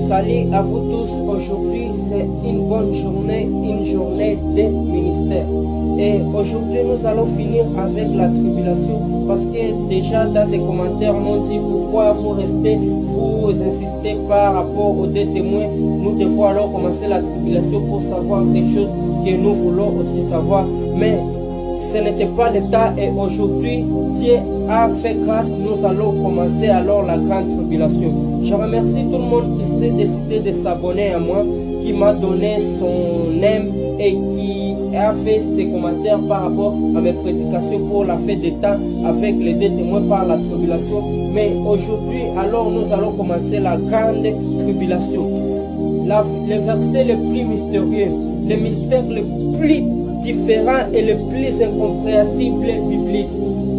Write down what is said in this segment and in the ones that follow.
Salut à vous tous, aujourd'hui c'est une bonne journée, une journée de ministère. Et aujourd'hui nous allons finir avec la tribulation parce que déjà dans les commentaires m'ont dit pourquoi vous restez, vous insistez par rapport aux deux témoins. Nous devons alors commencer la tribulation pour savoir des choses que nous voulons aussi savoir. Mais ce n'était pas le temps et aujourd'hui Dieu a fait grâce, nous allons commencer alors la grande tribulation. Je remercie tout le monde qui s'est décidé de s'abonner à moi, qui m'a donné son aime et qui a fait ses commentaires par rapport à mes prédications pour la fête des temps avec les deux témoins par la tribulation. Mais aujourd'hui alors nous allons commencer la grande tribulation. Le verset le plus mystérieux, le mystère le plus différent et le plus incompréhensible biblique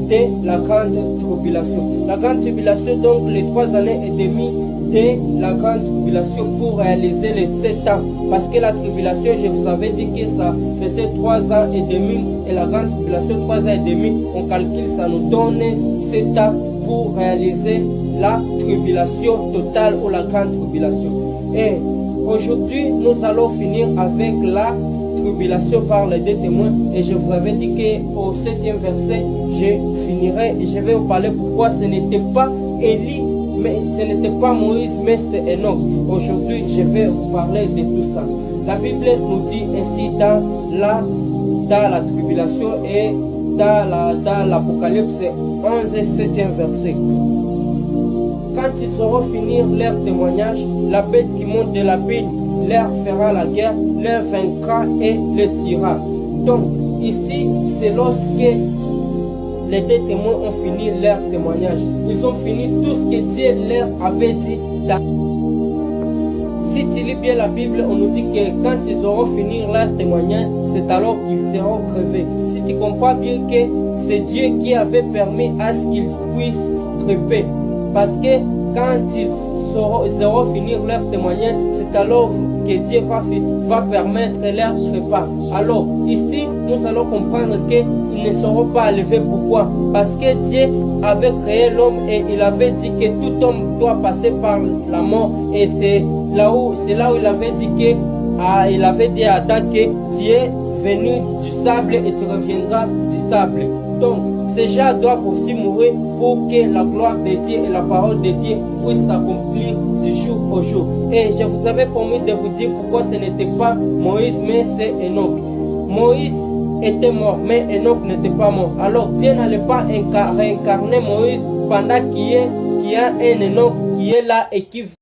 de la grande tribulation. La grande tribulation, donc les 3 années et demie de la grande tribulation pour réaliser les 7 ans. Parce que la tribulation, je vous avais dit que ça faisait 3 ans et demi et la grande tribulation 3 ans et demi, on calcule, ça nous donne 7 ans pour réaliser la tribulation totale ou la grande tribulation. Et aujourd'hui, nous allons finir avec la tribulation par les deux témoins et je vous avais dit qu'au 7e verset je finirai et je vais vous parler pourquoi ce n'était pas Élie, mais ce n'était pas Moïse, mais c'est Enoch. Aujourd'hui je vais vous parler de tout ça. La Bible nous dit ainsi dans la tribulation et dans l'Apocalypse 11 et 7e verset. Quand ils auront fini leur témoignage, la bête qui monte de l'abîme leur fera la guerre, leur vaincra et les tuera. Donc, ici, c'est lorsque les deux témoins ont fini leur témoignage. Ils ont fini tout ce que Dieu leur avait dit. Si tu lis bien la Bible, on nous dit que quand ils auront fini leur témoignage, c'est alors qu'ils seront crevés. Si tu comprends bien que c'est Dieu qui avait permis à ce qu'ils puissent crever. Parce que quand ils auront fini leur témoignage, c'est alors que Dieu va permettre leur trépas. Alors, ici, nous allons comprendre qu'ils ne seront pas enlevés. Pourquoi? Parce que Dieu avait créé l'homme et il avait dit que tout homme doit passer par la mort. Et c'est là où il avait dit il avait dit à Adam que tu es venu du sable et tu reviendras du sable. Donc, ces gens doivent aussi mourir pour que la gloire de Dieu et la parole de Dieu puissent s'accomplir du jour au jour. Et je vous avais promis de vous dire pourquoi ce n'était pas Moïse, mais c'est Enoch. Moïse était mort, mais Enoch n'était pas mort. Alors Dieu n'allait pas réincarner Moïse pendant qu'il y a un Enoch qui est là et qui